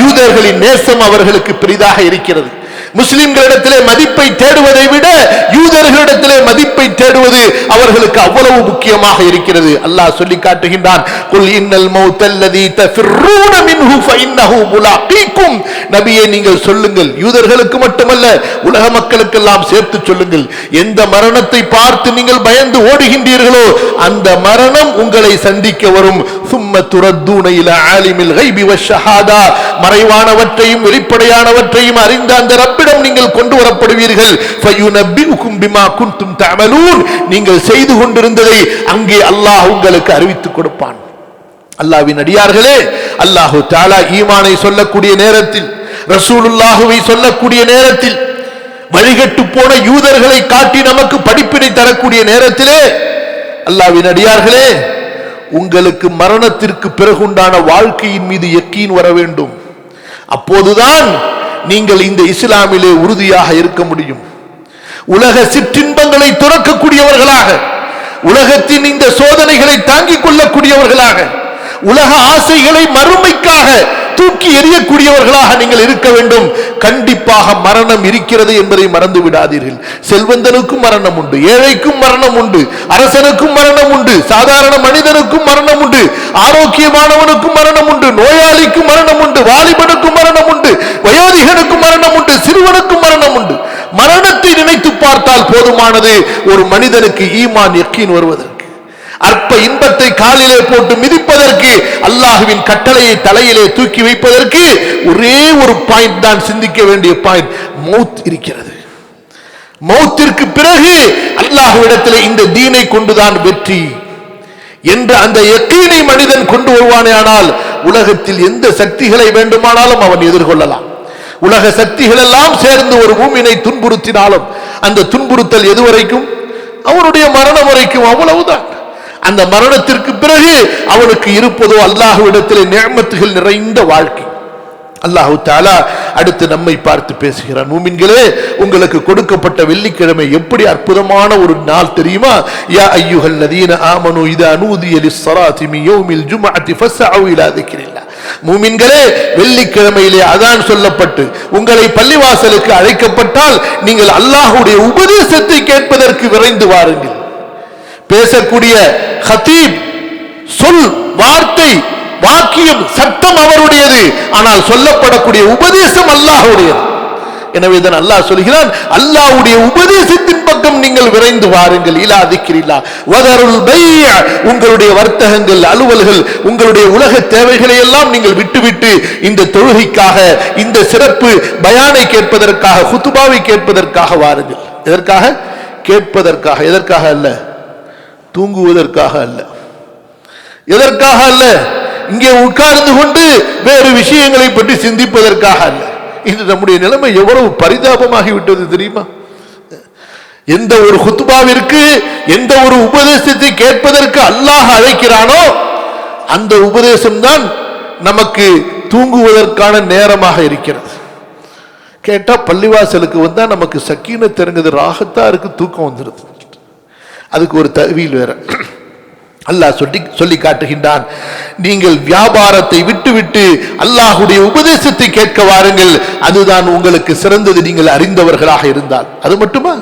யூதர்களின் நேசம் அவர்களுக்கு பெரிதாக இருக்கிறது. முஸ்லிம்களிடத்திலே மதிப்பை தேடுவதை விட யூதர்களிடத்திலே மதிப்பை தேடுவது அவர்களுக்கு அவ்வளவு முக்கியமாக இருக்கிறது. அல்லாஹ் சொல்லி காட்டுகின்றான், குல் இன்னல் மௌத்தல்லதீ தஃபிர்ரூன மின்ஹு ஃபஇன்னஹு முலாகீக்கும், நபியே நீங்கள் சொல்லுங்கள், யூதர்களுக்கு மட்டுமல்ல உலக மக்களுக்கெல்லாம் சேர்த்து சொல்லுங்கள், எந்த மரணத்தை பார்த்து நீங்கள் பயந்து ஓடுகின்றீர்களோ அந்த மரணம் உங்களை சந்திக்க வரும். சும்ம துரத்தூன இலா ஆலிமில் கைபி வஷ்ஷஹாதா, மறைவானவற்றையும் வெளிப்படையானவற்றையும் அறிந்த அந்த ரப்பிடம் நீங்கள் கொண்டு வரப்படுவீர்கள். ஃபயுனப்பிஉகும் பிமா குன்தும் தஅமலூன், நீங்கள் செய்து கொண்டிருந்ததை அங்கே அல்லாஹ் உங்களுக்கு அறிவித்துக் கொடுப்பான். அல்லாஹ்வின் அடியார்களே, அல்லாஹ் தஆலா ஈமானை சொல்லக்கூடிய நேரத்தில், ரசூலுல்லாஹ்வை சொல்லக்கூடிய நேரத்தில், வழிகட்டு போன யூதர்களை காட்டி நமக்கு படிப்பினை தரக்கூடிய நேரத்திலே, அல்லாஹ்வின் அடியார்களே, உங்களுக்கு மரணத்திற்கு பிறகுண்டான வாழ்க்கையின் மீது யக்கீன் வர வேண்டும். அப்போதுதான் நீங்கள் இந்த இஸ்லாமிலே உறுதியாக இருக்க முடியும். உலக சிற்றின்பங்களை துறக்கக்கூடியவர்களாக, உலகத்தின் இந்த சோதனைகளை தாங்கிக் கொள்ளக்கூடியவர்களாக, உலக ஆசைகளை மறுமைக்காக தூக்கி தூக்கி எறியக்கூடியவர்களாக நீங்கள் இருக்க வேண்டும். கண்டிப்பாக மரணம் இருக்கிறது என்பதை மறந்து விடாதீர்கள். செல்வந்தனுக்கும் மரணம் உண்டு, ஏழைக்கும் மரணம் உண்டு, அரசனுக்கும் மரணம் உண்டு, சாதாரண மனிதனுக்கும் மரணம் உண்டு, ஆரோக்கியமானவனுக்கும் மரணம் உண்டு, நோயாளிக்கும் மரணம் உண்டு, வாலிபனுக்கும் மரணம் உண்டு, வயோதிகனுக்கும் மரணம் உண்டு, சிறுவனுக்கும் மரணம் உண்டு. மரணத்தை நினைத்து பார்த்தால் போதுமானது ஒரு மனிதனுக்கு ஈமான் யக்கீன் வருவதற்கு. அற்ப இன்பத்தை காலிலே போட்டு மிதிப்பதற்கு, அல்லாஹ்வின் கட்டளையை தலையிலே தூக்கி வைப்பதற்கு ஒரே ஒரு பாயிண்ட் தான் சிந்திக்க வேண்டிய பாயிண்ட். மௌத் இருக்கிறது. மௌத்திற்கு பிறகு அல்லாஹ்விடத்திலே இந்த தீனை கொண்டுதான் வெற்றி என்ற அந்த யக்கீனை மனிதன் கொண்டு வருவானேயானால் உலகத்தில் எந்த சக்திகளை வேண்டுமானாலும் அவன் எதிர்கொள்ளலாம். உலக சக்திகள் எல்லாம் சேர்ந்து ஒரு மூமினை துன்புறுத்தினாலும் அந்த துன்புறுத்தல் எதுவரைக்கும்? அவனுடைய மரணம் வரைக்கும். அவ்வளவுதான். அந்த மரணத்திற்கு பிறகு அவனுக்கு இருப்பதோ அல்லாஹ்விடத்திலே நிஅமத்துகள் நிறைந்த வாழ்க்கை. அல்லாஹு தஆலா அடுத்து நம்மை பார்த்து பேசுகிறான். மூமின்களே, உங்களுக்கு கொடுக்கப்பட்ட வெள்ளிக்கிழமை எப்படி அற்புதமான ஒரு நாள் தெரியுமா? யா அய்யுஹல்லதீன ஆமனூ இதா நூதிய லிஸ்ஸலாத்தி மின் யௌமில் ஜும்அத்தி ஃபஸ்அஉ இலா திக்ரில்லாஹ். மூமின்களே, வெள்ளிக்கிழமையிலே அதான் சொல்லப்பட்டு உங்களை பள்ளிவாசலுக்கு அழைக்கப்பட்டால் நீங்கள் அல்லாஹ்வுடைய உபதேசத்தை கேட்பதற்கு விரைந்து வாருங்கள். பேசக்கூடிய ஹதீப், சொல், வார்த்தை, வாக்கியம், சட்டம் அவருடையது. ஆனால் சொல்லப்படக்கூடிய உபதேசம் அல்லாஹ்வுடையது. எனவே தான் அல்லாஹ் சொல்கிறான், அல்லாஹ்வுடைய உபதேசத்தின் பக்கம் நீங்கள் விரைந்து வாருங்கள். இலா திக்ரில்லாஹ் வதருல் பைஅ. உங்களுடைய வர்த்தகங்கள், அலுவல்கள், உங்களுடைய உலக தேவைகளை எல்லாம் நீங்கள் விட்டுவிட்டு இந்த தொழுகைக்காக, இந்த சிறப்பு பயானை கேட்பதற்காக, குத்துபாவை கேட்பதற்காக வாருங்கள். எதற்காக? கேட்பதற்காக. எதற்காக அல்ல? தூங்குவதற்காக அல்ல. எதற்காக அல்ல? இங்கே உட்கார்ந்து கொண்டு வேறு விஷயங்களை பற்றி சிந்திப்பதற்காக அல்ல. இது நம்முடைய நிலைமை எவ்வளவு பரிதாபமாகிவிட்டது தெரியுமா? எந்த ஒரு குத்துபாவிற்கு, எந்த ஒரு உபதேசத்தை கேட்பதற்கு அல்லாஹ் அழைக்கிறானோ அந்த உபதேசம் தான் நமக்கு தூங்குவதற்கான நேரமாக இருக்கிறது. கேட்டா பள்ளிவாசலுக்கு வந்தா நமக்கு சக்கீனத் தெரிஞ்சது, ராகத்தா இருக்கு, தூக்கம் வந்துடுது. அதுக்கு ஒரு தவீல் வேற. அல்லாஹ் சொல்லி காட்டுகின்றான், நீங்கள் வியாபாரத்தை விட்டுவிட்டு அல்லாஹ்வுடைய உபதேசத்தை கேட்க வாருங்கள். அதுதான் உங்களுக்கு சிறந்தது, நீங்கள் அறிந்தவர்களாக இருந்தால். அது மட்டுமா?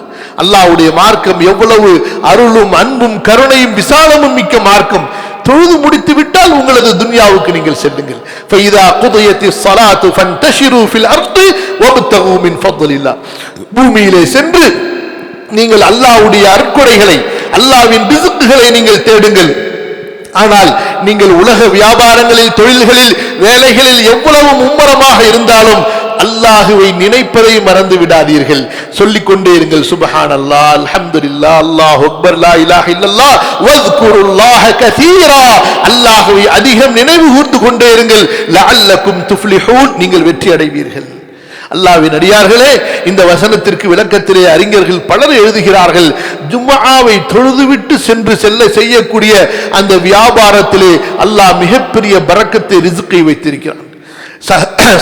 அல்லாஹ்வுடைய மார்க்கம் எவ்வளவு அருளும் அன்பும் கருணையும் விசாலமும் மிக்க மார்க்கம். தொழுது முடித்து விட்டால் உங்களது துன்யாவுக்கு நீங்கள் செல்லுங்கள். ஃபைதா குதியத்திஸ் ஸலாத்து ஃபன்தஷிரு ஃபில் அர்தி வப்தகு மின் ஃபضலில்லாஹ். பூமியிலே சென்று நீங்கள் அல்லாஹ்வுடைய அருட்கொடைகளை, அல்லாஹ்வின் ரிஸ்குகளை நீங்கள் தேடுங்கள். ஆனால் நீங்கள் உலக வியாபாரங்களில், தொழில்களில், வேலைகளில் எவ்வளவு மும்முரமாக இருந்தாலும் அல்லாஹுவை நினைப்பதை மறந்து விடாதீர்கள். சொல்லிக்கொண்டே இருங்கள், சுப்ஹானல்லாஹ், அல்ஹம்துலில்லாஹ், அல்லாஹு அக்பர், லா இலாஹ இல்லல்லாஹ், வஸ்குருல்லாஹ கஸீரா. அல்லாஹுவை அதிகம் நினைவு கூர்ந்து கொண்டே இருங்கள். லஅல்லக்கும் துஃப்லிஹூன், நீங்கள் வெற்றி அடைவீர்கள். அல்லாஹ்வின் அடியார்களே, இந்த வசனத்திற்கு விளக்கத்திலே அறிஞர்கள் பலர் எழுதுகிறார்கள், ஜும்ஆவை தொழுதுவிட்டு சென்று செய்யக்கூடிய அந்த வியாபாரத்திலே அல்லாஹ் மிகப்பெரிய பரக்கத்தை, ரிஸ்கை வைத்திருக்கிறான்.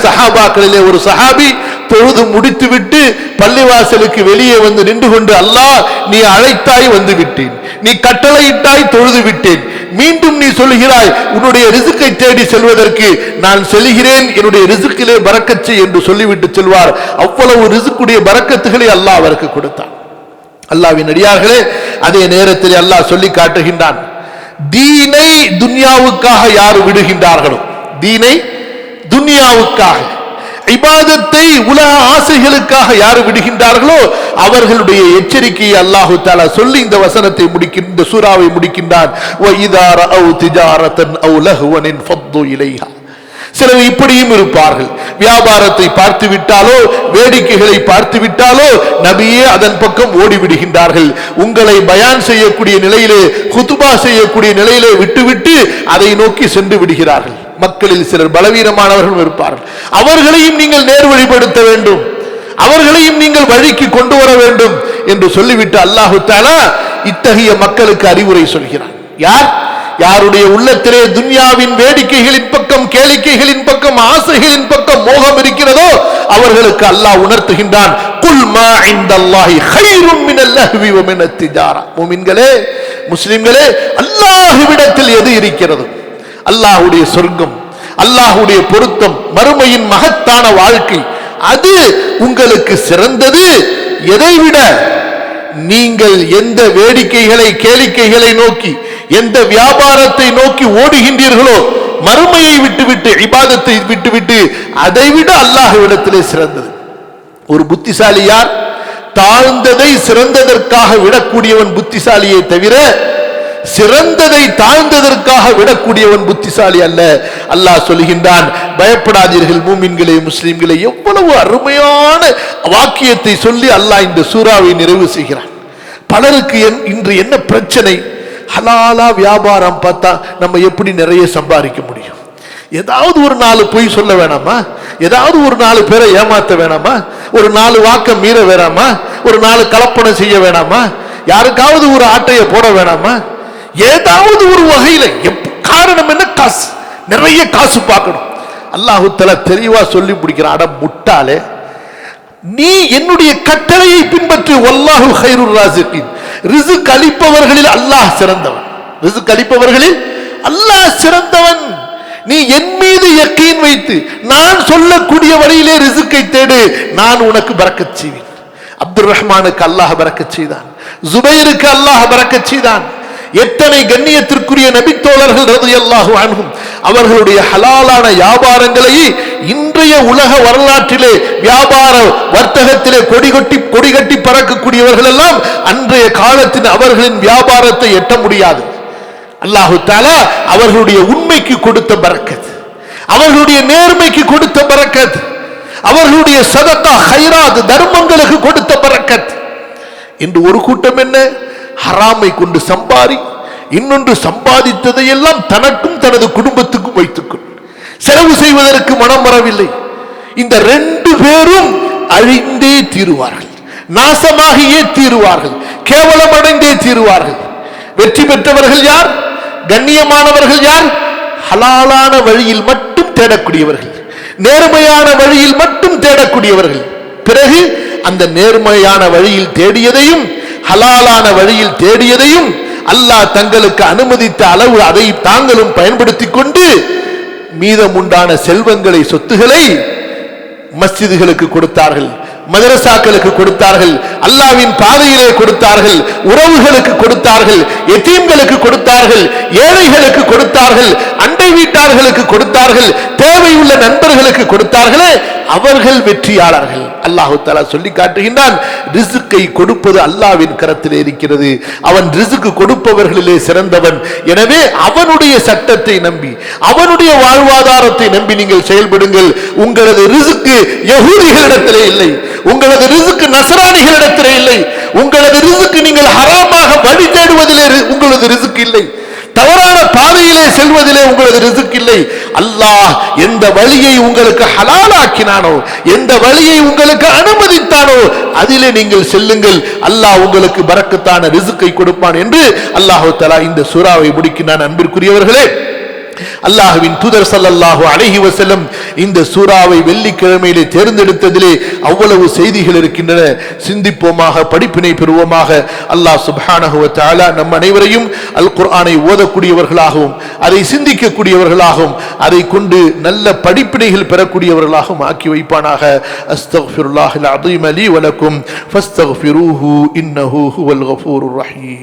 சஹாபாக்களிலே ஒரு சஹாபி தொழுது முடித்துவிட்டு பள்ளிவாசலுக்கு வெளியே வந்து நின்று கொண்டு, அல்லாஹ் நீ அழைத்தாய் வந்து விட்டேன், நீ கட்டளையிட்டாய் தொழுது விட்டேன், மீண்டும் நீ சொல்கிறாய் உன்னுடைய ரிஸ்கை தேடி செல்வதற்கு நான் செல்கிறேன், என்னுடைய ரிஸ்கிலே பரக்கத் செய் என்று சொல்லிவிட்டு செல்வார். அவ்வளவு ரிஸ்குடைய பரக்கத்துகளை அல்லாஹ் அவருக்கு கொடுத்தான். அல்லாஹ்வின் அடியார்களே, அதே நேரத்தில் அல்லாஹ் சொல்லி காட்டுகின்றான், தீனை துன்யாவுக்காக யார் விடுகின்றார்களோ, தீனை துன்யாவுக்காக, இபாதத்தை உலக ஆசைகளுக்காக யார் விடுகின்றார்களோ அவர்களுடைய எச்சரிக்கையை அல்லாஹு தஆலா சொல்லி இந்த வசனத்தை இந்த சூராவை முடிக்கின்றான். வஇதா ரஅவ் திஜாரத்தன் அவ் லஹ்வன் ஃபத்து இலைஹா. சிலர் இப்படியும் இருப்பார்கள், வியாபாரத்தை பார்த்து விட்டாலோ, வேடிக்கைகளை பார்த்து விட்டாலோ நபியே அதன் பக்கம் ஓடிவிடுகின்றார்கள். உங்களை பயான் செய்யக்கூடிய நிலையிலே, குதுபா செய்யக்கூடிய நிலையிலே விட்டுவிட்டு அதை நோக்கி சென்று விடுகிறார்கள். மக்களில் சிலர் பலவீனமானவர்கள் இருப்பார்கள். அவர்களையும் நீங்கள் நேர்வழிப்படுத்த வேண்டும், அவர்களையும் நீங்கள் வழிக்கு கொண்டு வர வேண்டும் என்று சொல்லிவிட்டு அல்லாஹு தஆலா இத்தகைய மக்களுக்கு அறிவுரை சொல்கிறான். யாருடைய உள்ளத்திலே துன்யாவின் வேடிக்கைகளின் பக்கம், கேளிக்கைகளின் பக்கம், ஆசைகளின் பக்கம் மோகம் இருக்கிறதோ அவர்களுக்கு அல்லாஹ் உணர்த்துகின்றான், குல் மா இன்தல்லாஹி கைரும் மினல் லஹ்வி வ மினத் திஜாரா. முஃமின்களே, முஸ்லிம்களே, அல்லாஹ்விடத்தில் எது இருக்கிறது, அல்லாஹ்வுடைய சொர்க்கம், அல்லாஹ்வுடைய பொருத்தம், மறுமையின் மகத்தான வாழ்க்கை, அது உங்களுக்கு சிறந்தது. எதைவிட நீங்கள் எந்த வேடிக்கைகளை, கேளிக்கைகளை நோக்கி, எந்த வியாபாரத்தை நோக்கி ஓடுகின்றீர்களோ, மறுமையை விட்டுவிட்டு, இபாதத்தை விட்டுவிட்டு, அதைவிட அல்லாஹ்விடத்திலே சிறந்தது. ஒரு புத்திசாலி யார்? தாழ்ந்ததை சிறந்ததற்காக விடக்கூடியவன் புத்திசாலியை தவிர சிறந்ததை தாழ்ந்ததற்காக விடக்கூடியவன் புத்திசாலி அல்ல. அல்லாஹ் சொல்கின்றான், பயப்படாதீர்கள் மூமின்களே, முஸ்லிம்களே. எவ்வளவு அருமையான வாக்கியத்தை சொல்லி அல்லாஹ் இந்த சூறாவை நிறைவு செய்கிறான். பலருக்கு இன்று என்ன பிரச்சனை? ஹலாலா வியாபாரம் பார்த்தா நம்ம எப்படி நிறைய சம்பாதிக்க முடியும்? ஏதாவது ஒரு 4 பொய் சொல்ல வேணாமா? ஏதாவது ஒரு 4 பேரை ஏமாத்த வேணாமா? ஒரு 4 வாக்க மீற வேணாமா? ஒரு 4 கலப்பனை செய்ய வேணாமா? யாருக்காவது ஒரு ஆட்டைய போட வேணாமா? ஏதாவது ஒரு வகையில காரணம் என்ன? காசு, நிறைய காசு பார்க்கணும். அல்லாஹ் தஆலா தெளிவா சொல்லி பிடிக்கிறான், அட முட்டாளே, நீ என்னுடைய கட்டளையை பின்பற்று. வல்லாஹு கைருர் ராஸிகீன், ரிஸ்க் அளிப்பவர்களில் அல்லாஹ் சிறந்தவன். ரிஸ்க் அளிப்பவர்களில் அல்லாஹ் சிறந்தவன். நீ என் மீது யக்கீன் வைத்து நான் சொல்லக்கூடிய வழியிலே ரிஸ்கை தேடு, நான் உனக்கு பரக்கத் செய்வேன். அப்துல் ரஹ்மானுக்கு அல்லாஹ் பரக்கத் செய்தான், ஜுபைருக்கு அல்லாஹ் பரக்கத் செய்தான். எத்தனை கண்ணியத்திற்குரிய நபித்தோழர்கள் ரலியல்லாஹு அன்ஹும் அவர்களுடைய ஹலாலான வியாபாரங்களை இன்றைய உலக வரலாற்றிலே வியாபார வர்த்தகத்திலே கொடி கட்டி பறக்கக்கூடியவர்கள் எல்லாம் அன்றைய காலத்தின் அவர்களின் வியாபாரத்தை எட்ட முடியாது. அல்லாஹு தஆலா அவர்களுடைய உண்மைக்கு கொடுத்த பரக்கத், அவர்களுடைய நேர்மைக்கு கொடுத்த பரக்கத், அவர்களுடைய சதகா ஹைராத் தர்மங்களுக்கு கொடுத்த பரக்கத். இன்று ஒரு கூட்டம் என்ன? ஹராமை கொண்டு சம்பாதி, இன்னொன்று சம்பாதித்ததையெல்லாம் தனக்கும் தனது குடும்பத்துக்கும் வைத்துக்கொள், செலவு செய்வதற்கு மனம் வரவில்லை. இந்த 2 பேரும் அழிந்தே தீருவார்கள், நாசமாகியே தீருவார்கள், கேவலமடைந்தே தீருவார்கள். வெற்றி பெற்றவர்கள் யார்? கண்ணியமானவர்கள் யார்? ஹலாலான வழியில் மட்டும் தேடக்கூடியவர்கள், நேர்மையான வழியில் மட்டும் தேடக்கூடியவர்கள். பிறகு அந்த நேர்மையான வழியில் தேடியதையும் ஹலாலான வழியில் தேடியதையும் அல்லாஹ் தங்களுக்கு அனுமதித்த அளவு அதை தாங்களும் பயன்படுத்திக் கொண்டு மீதம் உண்டான செல்வங்களை, சொத்துக்களை மஸ்ஜிதுகளுக்கு கொடுத்தார்கள், மதரசாக்களுக்கு கொடுத்தார்கள், அல்லாஹ்வின் பாதையிலே கொடுத்தார்கள், உறவுகளுக்கு கொடுத்தார்கள், எத்தீம்களுக்கு கொடுத்தார்கள், ஏழைகளுக்கு கொடுத்தார்கள், அண்டை வீட்டார்களுக்கு கொடுத்தார்கள், தேவையுள்ள நண்பர்களுக்கு கொடுத்தார்களே, அவர்கள் வெற்றியாளர்கள். அல்லாஹ் தஆலா சொல்லி காட்டுகின்றான், ரிஸ்கை கொடுப்பது அல்லாஹ்வின் கரத்திலே இருக்கிறது, அவன் ரிஸ்க் கொடுப்பவர்களிலே சிறந்தவன். எனவே அவனுடைய சட்டத்தை நம்பி, அவனுடைய வாழ்வாதாரத்தை நம்பி நீங்கள் செயல்படுங்கள். உங்களது ரிஸ்க் யஹூதிகளிடத்திலே இல்லை, உங்களது ரிஸ்க் நஸ்ரானிகளிடத்திலே இல்லை, உங்களது ரிஸ்க் நீங்கள் ஹராமாக வழி தேடுவதிலே உங்களது ரிஸ்க் இல்லை, தவறான பாதையிலே செல்வதிலே உங்களது ரிஸ்க் இல்லை. அல்லாஹ் எந்த வழியை உங்களுக்கு ஹலாலாக்கினானோ, எந்த வழியை உங்களுக்கு அனுமதித்தானோ அதிலே நீங்கள் செல்லுங்கள், அல்லாஹ் உங்களுக்கு பரக்கத்தான ரிஸ்கை கொடுப்பான் என்று அல்லாஹ் தஆலா இந்த சூராவை முடிக்கிறான். அன்பிற்குரியவர்களே, அல்லாஹ்வின் தூதர் ஸல்லல்லாஹு அலைஹி வஸல்லம் இந்த சூராவை வெள்ளிக்கிழமையிலே தேர்ந்தெடுத்ததிலே அவ்வளவு செய்திகள் இருக்கின்றன. சிந்திப்போமாக, படிப்பினை பெறுவோமாக. அல்லாஹ் சுப்ஹானஹு வ தஆலா நம் அனைவரையும் அல் குர்ஆனை ஓதக்கூடியவர்களாகவும், அதை சிந்திக்கக்கூடியவர்களாகவும், அதை கொண்டு நல்ல படிப்பினைகள் பெறக்கூடியவர்களாகவும் ஆக்கி வைப்பானாக. அஸ்தக்ஃபிருல்லாஹில் அஸீம் லீ வ லக்கும் ஃபஸ்தக்ஃபிரூஹு இன்னஹு ஹுவல் கஃபூருர் ரஹீம்.